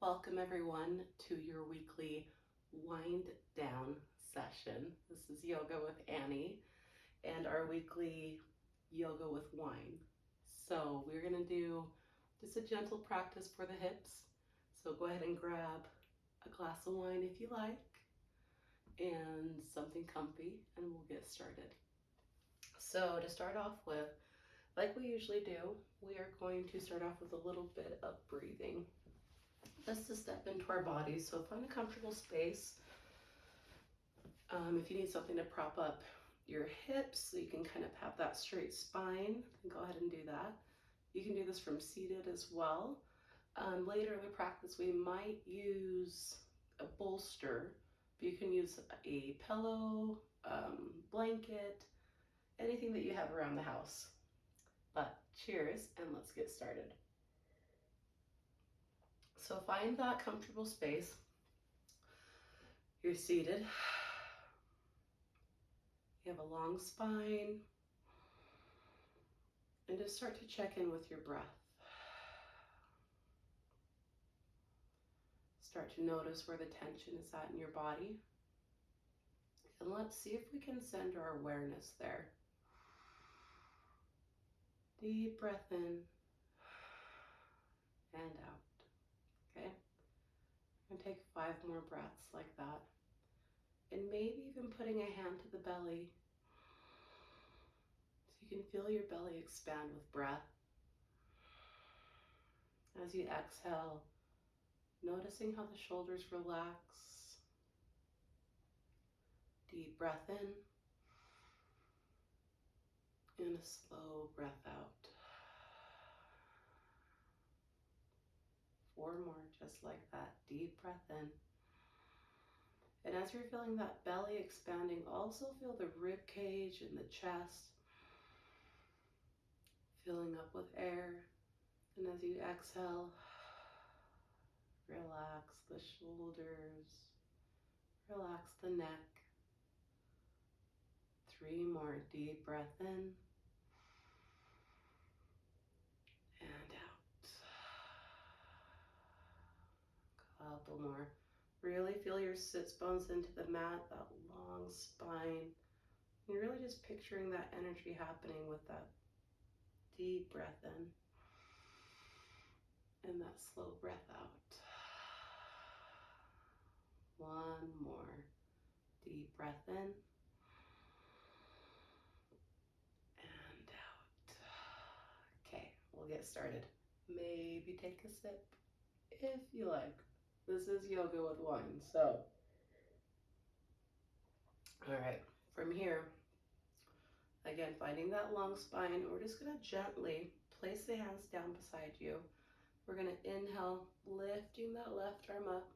Welcome everyone to your weekly wind down session. This is Yoga with Annie and our weekly yoga with wine. So we're going to do just a gentle practice for the hips. So go ahead and grab a glass of wine if you like and something comfy and we'll get started. So to start off with, like we usually do, we are going to start off with a little bit of breathing. Just to step into our bodies. So find a comfortable space. If you need something to prop up your hips so you can kind of have that straight spine, go ahead and do that. You can do this from seated as well. Later in the practice, we might use a bolster, but you can use a pillow, blanket, anything that you have around the house. But cheers, and let's get started. So find that comfortable space. You're seated. You have a long spine. And just start to check in with your breath. Start to notice where the tension is at in your body. And let's see if we can send our awareness there. Deep breath in and out. Okay? I'm going to take 5 more breaths like that. And maybe even putting a hand to the belly so you can feel your belly expand with breath. As you exhale, noticing how the shoulders relax. Deep breath in and a slow breath out. 4 more, just like that. Deep breath in. And as you're feeling that belly expanding, also feel the rib cage and the chest filling up with air. And as you exhale, relax the shoulders, relax the neck. 3 more, deep breath in and out. Couple more. Really feel your sits bones into the mat, that long spine. You're really just picturing that energy happening with that deep breath in and that slow breath out. 1 more. Deep breath in and out. Okay, we'll get started. Maybe take a sip if you like. This is yoga with wine, so. All right, from here, again, finding that long spine, we're just gonna gently place the hands down beside you. We're gonna inhale, lifting that left arm up,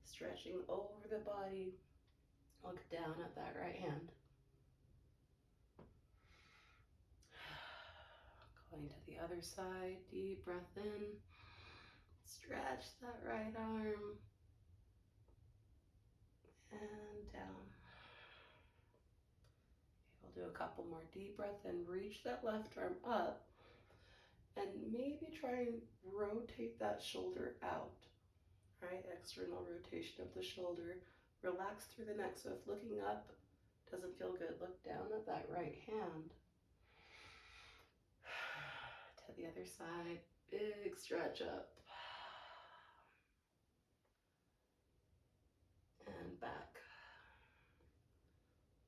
stretching over the body, look down at that right hand. Going to the other side, deep breath in, stretch that right arm, and down. We'll do a couple more deep breath in, reach that left arm up, and maybe try and rotate that shoulder out, right? External rotation of the shoulder. Relax through the neck, so if looking up doesn't feel good, look down at that right hand. To the other side, big stretch up. And back.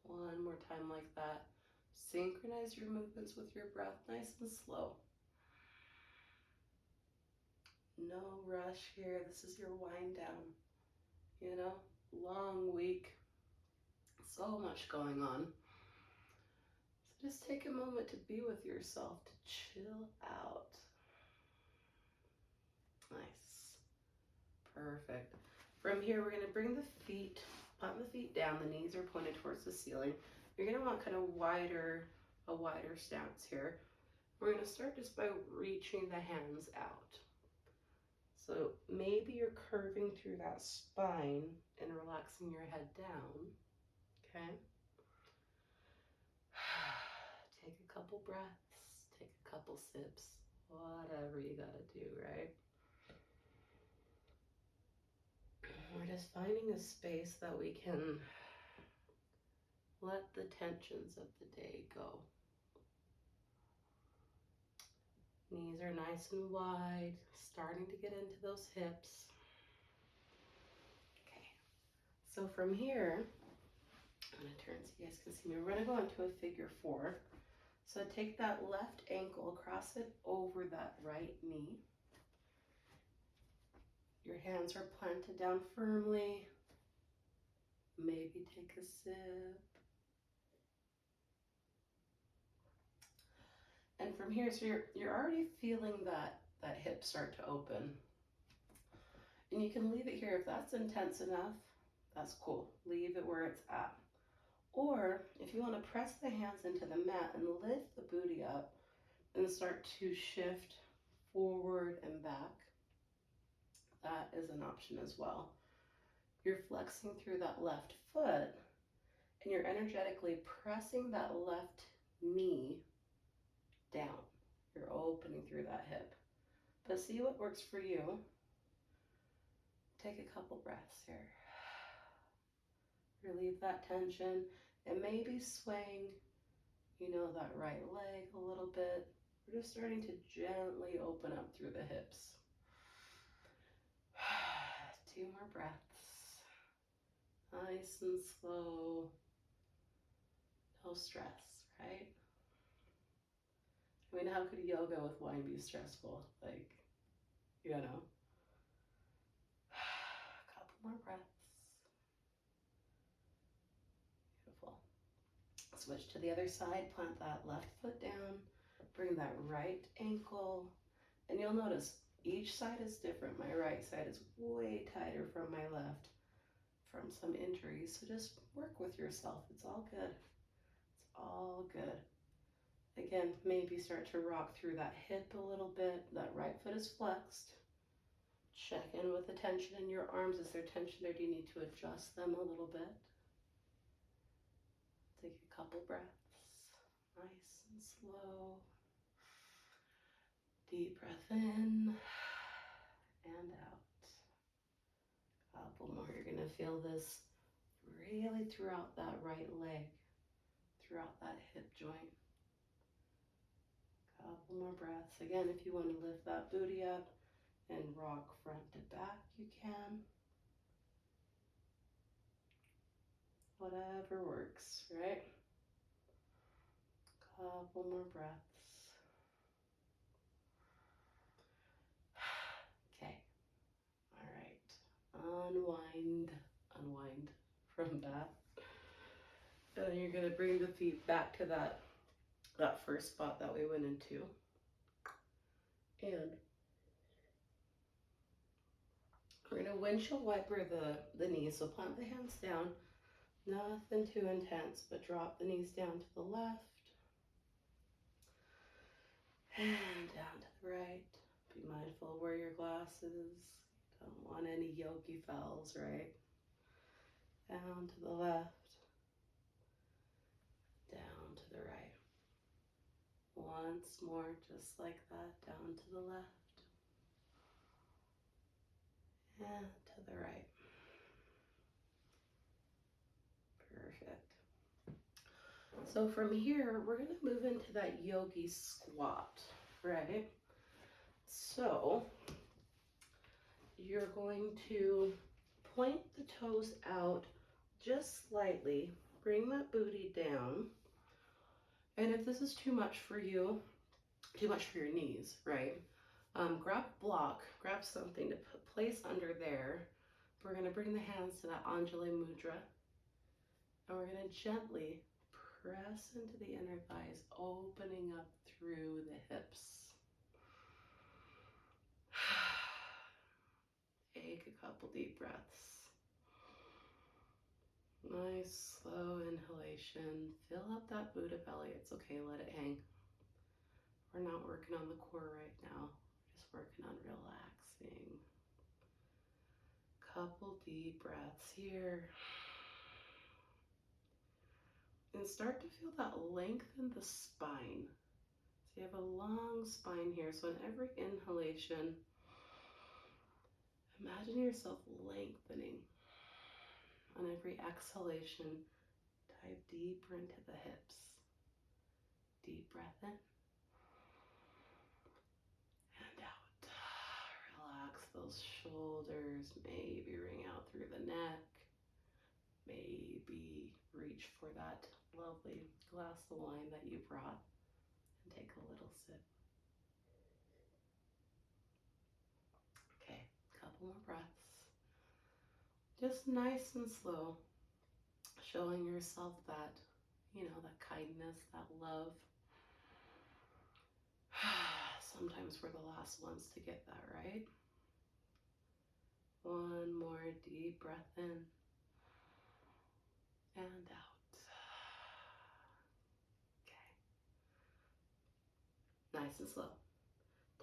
1 more time like that. Synchronize your movements with your breath, nice and slow. No rush here. This is your wind down. You know, long week. So much going on. So just take a moment to be with yourself, to chill out. Nice. Perfect. From here, we're going to bring the feet, plant the feet down. The knees are pointed towards the ceiling. You're going to want kind of a wider stance here. We're going to start just by reaching the hands out. So maybe you're curving through that spine and relaxing your head down. Okay. Take a couple breaths, take a couple sips, whatever you gotta do, right? just finding a space that we can let the tensions of the day go. Knees are nice and wide, starting to get into those hips. Okay, so from here, I'm going to turn so you guys can see me. We're going to go into a figure 4. So take that left ankle, cross it over that right knee. Your hands are planted down firmly. Maybe take a sip. And from here, so you're already feeling that hip start to open. And you can leave it here if that's intense enough. That's cool. Leave it where it's at. Or if you want to press the hands into the mat and lift the booty up and start to shift forward and back, that is an option as well. You're flexing through that left foot and you're energetically pressing that left knee down. You're opening through that hip. But see what works for you. Take a couple breaths here. Relieve that tension and maybe swing, that right leg a little bit. We're just starting to gently open up through the hips. 2 more breaths. Nice and slow. No stress, right? I mean, how could yoga with wine be stressful? A couple more breaths. Beautiful. Switch to the other side, plant that left foot down, bring that right ankle, and you'll notice each side is different. My right side is way tighter from my left from some injuries, so just work with yourself. It's all good. It's all good. Again, maybe start to rock through that hip a little bit. That right foot is flexed. Check in with the tension in your arms. Is there tension there? Do you need to adjust them a little bit? Take a couple breaths, nice and slow. Deep breath in and out. Couple more. You're going to feel this really throughout that right leg, throughout that hip joint. Couple more breaths. Again, if you want to lift that booty up and rock front to back, you can. Whatever works, right? Couple more breaths. Okay. All right. Unwind from that. And you're going to bring the feet back to that first spot that we went into. And we're going to windshield wiper the knees. So plant the hands down. Nothing too intense, but drop the knees down to the left. And down to the right. Be mindful of where your glasses. Don't want any Yogi fells, right? Down to the left. Down to the right. Once more, just like that, down to the left. And to the right. Perfect. So from here, we're going to move into that Yogi squat, right? So you're going to point the toes out just slightly, bring that booty down. And if this is too much for you, too much for your knees, right? Grab a block, grab something to place under there. We're going to bring the hands to that Anjali Mudra. And we're going to gently press into the inner thighs, opening up through the hips. Take a couple deep breaths. Nice, slow inhalation. Fill up that Buddha belly. It's okay, let it hang. We're not working on the core right now. We're just working on relaxing. Couple deep breaths here. And start to feel that lengthen the spine. So you have a long spine here. So in every inhalation, imagine yourself lengthening. On every exhalation, dive deeper into the hips. Deep breath in and out. Relax those shoulders, maybe ring out through the neck. Maybe reach for that lovely glass of wine that you brought and take a little sip. Okay, a couple more breaths. Just nice and slow, showing yourself that, that kindness, that love. Sometimes we're the last ones to get that, right? One more deep breath in and out. Okay. Nice and slow.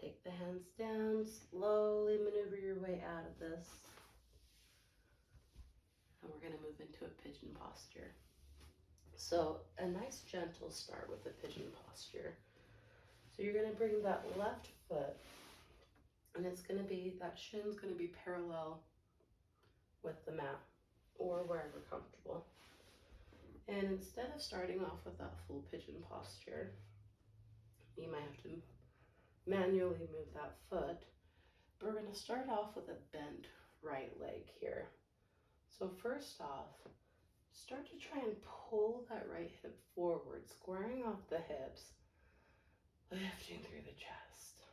Take the hands down, slowly maneuver your way out of this. And we're going to move into a pigeon posture. So a nice gentle start with the pigeon posture. So you're going to bring that left foot, and it's going to be, that shin's going to be parallel with the mat or wherever comfortable. And instead of starting off with that full pigeon posture, you might have to manually move that foot. But we're going to start off with a bent right leg here. So first off, start to try and pull that right hip forward, squaring off the hips, lifting through the chest.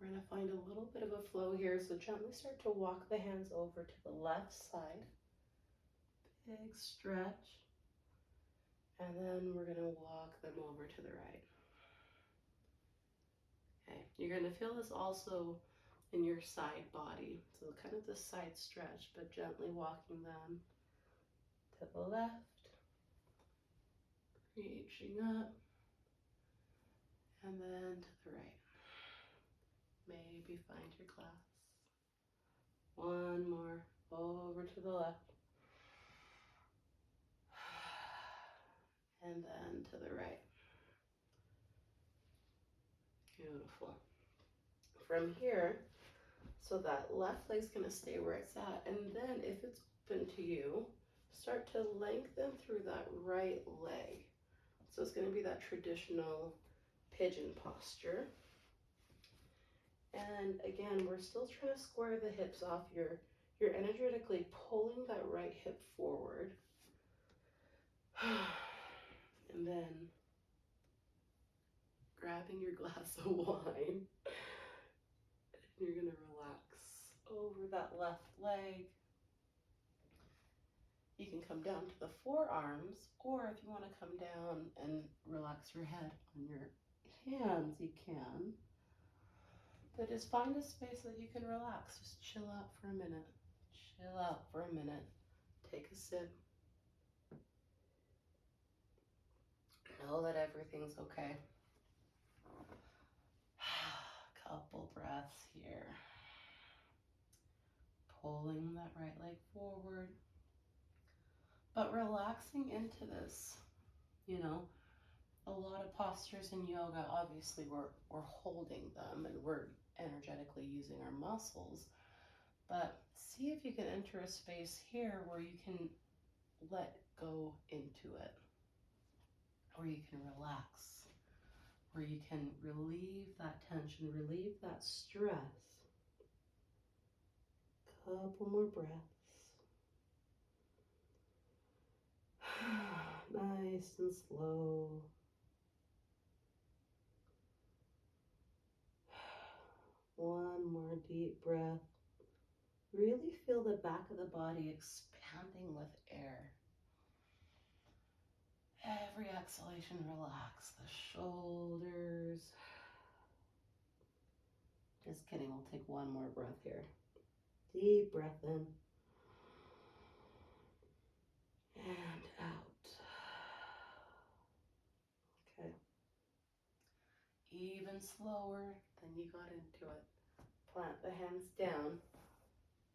We're going to find a little bit of a flow here, so gently start to walk the hands over to the left side. Big stretch. And then we're going to walk them over to the right. Okay, you're going to feel this also in your side body. So kind of the side stretch, but gently walking them to the left, reaching up, and then to the right. Maybe find your glass. One more, over to the left. And then to the right. Beautiful. From here, so that left leg's gonna stay where it's at, and then if it's open to you, start to lengthen through that right leg. So it's gonna be that traditional pigeon posture. And again, we're still trying to square the hips off. You're energetically pulling that right hip forward. And then grabbing your glass of wine. And you're gonna relax over that left leg. You can come down to the forearms, or if you want to come down and relax your head on your hands, you can. But just find a space that you can relax. Just chill out for a minute. Chill out for a minute. Take a sip. Know that everything's okay. Couple breaths here. Pulling that right leg forward. But relaxing into this. A lot of postures in yoga, obviously we're holding them and we're energetically using our muscles. But see if you can enter a space here where you can let go into it, where you can relax, where you can relieve that tension, relieve that stress. Couple more breaths. Nice and slow. One more deep breath. Really feel the back of the body expanding with air. Every exhalation, relax the shoulders. Just kidding, we'll take one more breath here. Deep breath in. And out. Okay. Even slower than you got into it. Plant the hands down.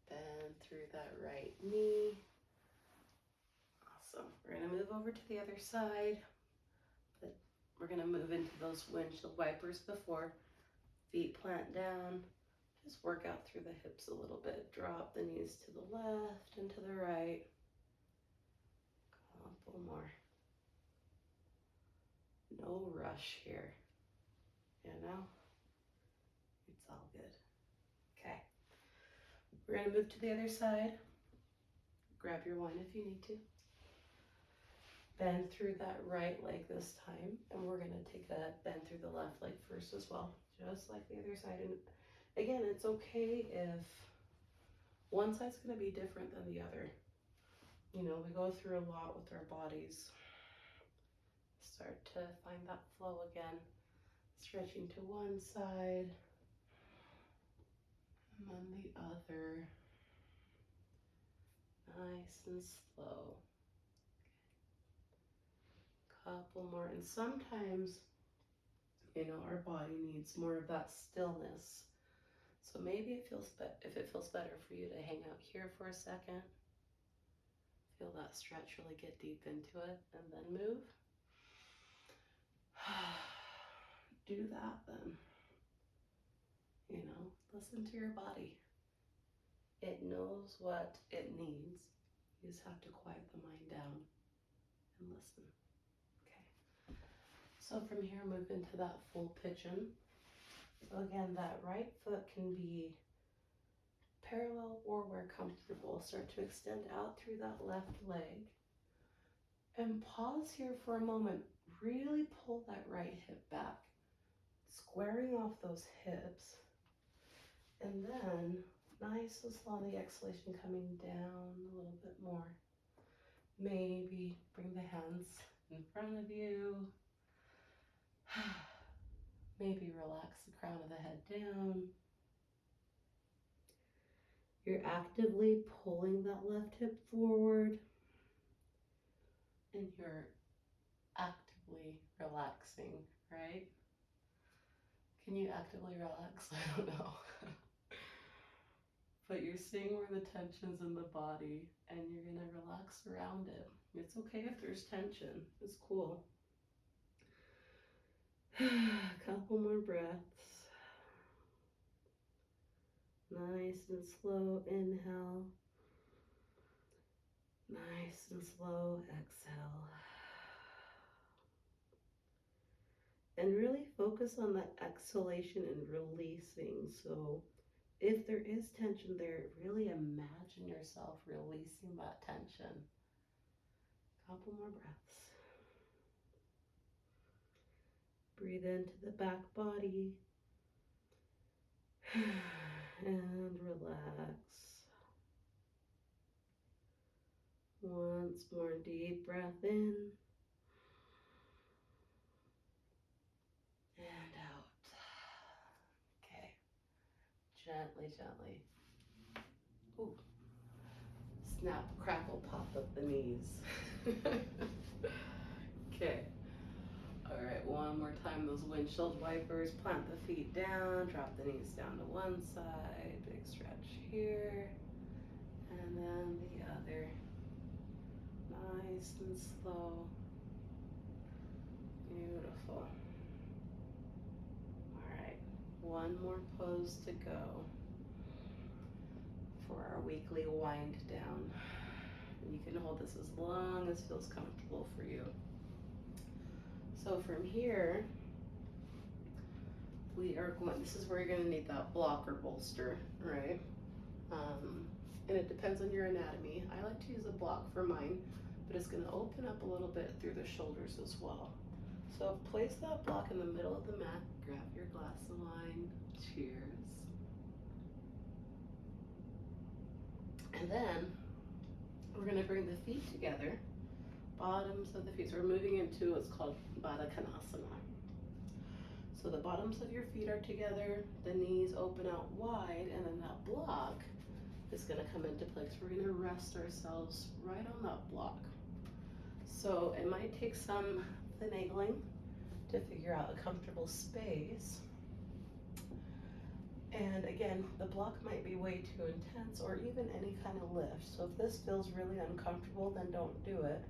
Bend through that right knee. Awesome. We're going to move over to the other side. But we're going to move into those windshield wipers before. Feet plant down. Just work out through the hips a little bit. Drop the knees to the left and to the right. A couple more. No rush here. You know? It's all good. Okay. We're going to move to the other side. Grab your wine if you need to. Bend through that right leg this time. And we're going to take a bend through the left leg first as well. Just like the other side. And again, it's okay if one side's going to be different than the other. You know, we go through a lot with our bodies. Start to find that flow again. Stretching to one side and then the other. Nice and slow. Couple more. And sometimes, you know, our body needs more of that stillness. So maybe if it feels better for you to hang out here for a second, feel that stretch, really get deep into it, and then move. Do that then. You know, listen to your body. It knows what it needs. You just have to quiet the mind down and listen. Okay. So from here, move into that full pigeon. So again, that right foot can be parallel or where comfortable. Start to extend out through that left leg. And pause here for a moment. Really pull that right hip back. Squaring off those hips. And then, nice and slow on the exhalation, coming down a little bit more. Maybe bring the hands in front of you. Maybe relax the crown of the head down. You're actively pulling that left hip forward. And you're actively relaxing, right? Can you actively relax? I don't know. But you're seeing where the tension's in the body and you're gonna relax around it. It's okay if there's tension. It's cool. Couple more breaths. Nice and slow inhale. Nice and slow exhale. And really focus on that exhalation and releasing. So if there is tension there, really imagine yourself releasing that tension. Couple more breaths. Breathe into the back body and relax. Once more, deep breath in and out. Okay, gently, gently. Ooh. Snap, crackle, pop up the knees. Okay. All right, one more time, those windshield wipers. Plant the feet down, drop the knees down to one side. Big stretch here. And then the other. Nice and slow. Beautiful. All right, one more pose to go for our weekly wind down. And you can hold this as long as feels comfortable for you. So from here, this is where you're going to need that block or bolster, right? And it depends on your anatomy. I like to use a block for mine, but it's going to open up a little bit through the shoulders as well. So place that block in the middle of the mat, grab your glass of wine, cheers. And then we're going to bring the feet together, bottoms of the feet. So we're moving into what's called Baddha Konasana. So the bottoms of your feet are together, the knees open out wide, and then that block is going to come into place. We're going to rest ourselves right on that block. So it might take some finagling to figure out a comfortable space. And again, the block might be way too intense or even any kind of lift. So if this feels really uncomfortable, then don't do it.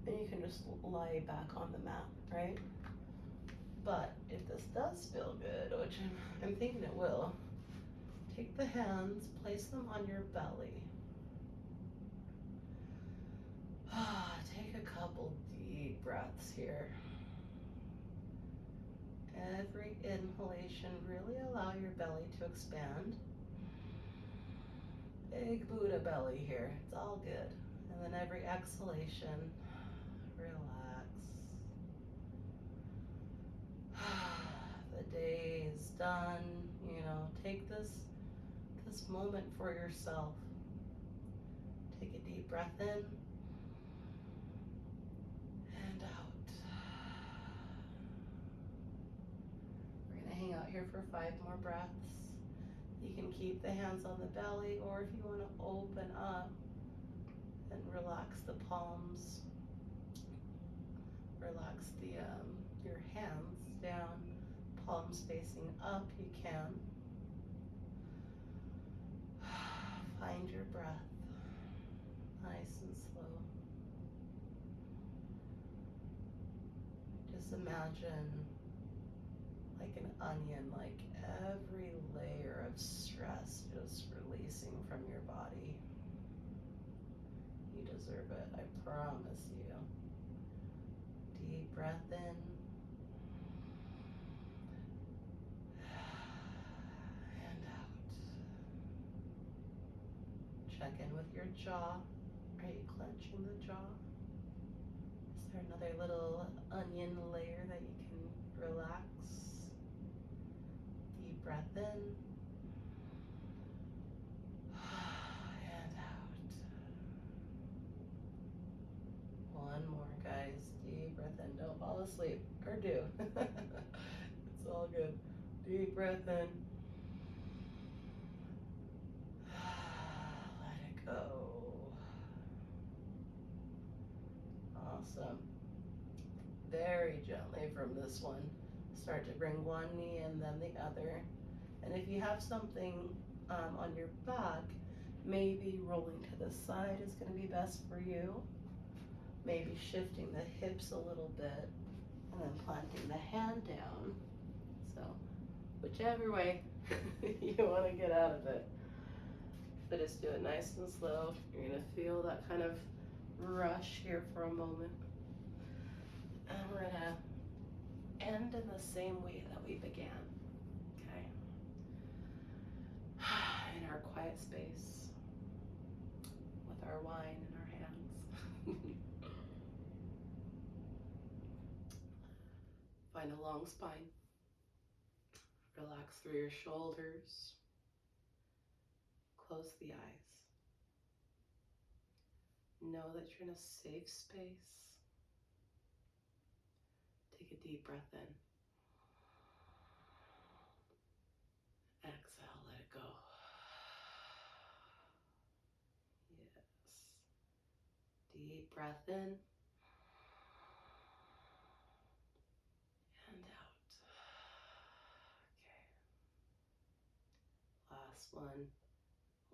And you can just lie back on the mat, right? But if this does feel good, which I'm thinking it will, Take the hands, place them on your belly. Take a couple deep breaths here. Every inhalation, really allow your belly to expand. Big Buddha belly here, it's all good. And then every exhalation, relax. The day is done, take this moment for yourself. Take a deep breath in and out. We're gonna hang out here for 5 more breaths. You can keep the hands on the belly, or if you wanna open up and relax the palms, relax your hands down, palms facing up, you can. Find your breath, nice and slow. Just imagine like an onion, like every layer of stress just releasing from your body. You deserve it, I promise you. Deep breath in. And out. Check in with your jaw. Are you clenching the jaw? Is there another little onion layer that you can relax? Deep breath in. And out. One more, guys. Deep breath in. Don't fall asleep. Or do. It's all good. Deep breath in. Let it go. Awesome. Very gently from this one. Start to bring one knee and then the other. And if you have something on your back, maybe rolling to the side is going to be best for you. Maybe shifting the hips a little bit and then planting the hand down. So whichever way you want to get out of it. But just do it nice and slow. You're going to feel that kind of rush here for a moment. And we're going to end in the same way that we began. Okay? In our quiet space with our wine in our hands. Find a long spine. Relax through your shoulders. Close the eyes. Know that you're in a safe space. Take a deep breath in. Exhale, let it go. Yes. Deep breath in. And out. Okay. Last one.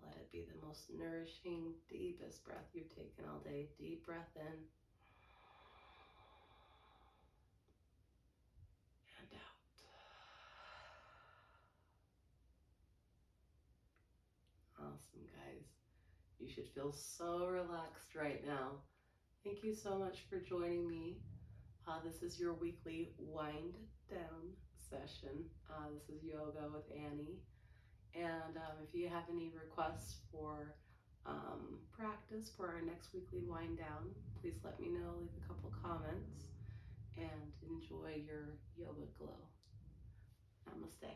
Let it be the most nourishing, deepest breath you've taken all day. Deep breath in. And out. Awesome, guys. You should feel so relaxed right now. Thank you so much for joining me. This is your weekly wind down session. This is yoga with Annie. And if you have any requests for practice for our next weekly wind down, please let me know. Leave a couple comments and enjoy your yoga glow. Namaste.